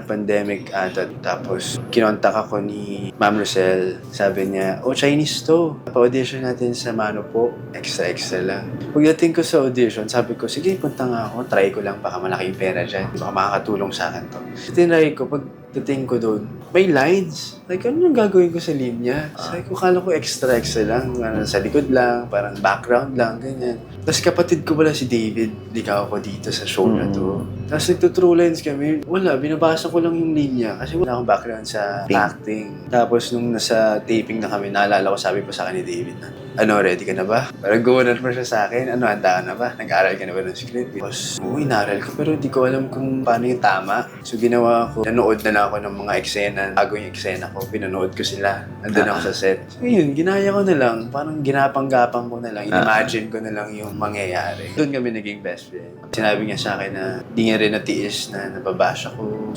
pandemic ata. Tapos, kinontak ako ni Ma'am Rosel. Sabi niya, Chinese to. Pa-audition natin sa Mano po. Extra lang. Pagdating ko sa audition, sabi ko, sige, punta nga ako. Try ko lang, baka malaking pera dyan. Baka makakatulong sa akin to. Tinry ko, pagdating ko doon, may lines. Like, ano yung gagawin ko sa linya? Sabi ko, kala ko extra lang. Sa likod lang, parang background lang, ganyan. Tapos kapatid ko pala si David, likaw ko dito sa show na to. Tapos nagto-true lines kami. Wala, binabasa ko lang yung linya kasi wala akong background sa acting. Tapos nung nasa taping na kami, naalala ko, sabi pa sa akin ni David na, ready ka na ba? Parang gumanon pa siya sa akin. Handa ka na ba? Nag-aaral ka na ba ng script? Tapos, inaral ko pero di ko alam kung paano yung tama. So ginawa ko, nanood na lang ako ng mga eksena. Bago yung eksena ko, pinanood ko sila. Andun ako sa set. So yun, ginaya ko na lang. Parang ginapang-gapang ko na lang. Imagine ko na lang yung mangyayari. Doon kami naging best friend. Sinabi niya sa akin na di niya rin natiis na nababash ako.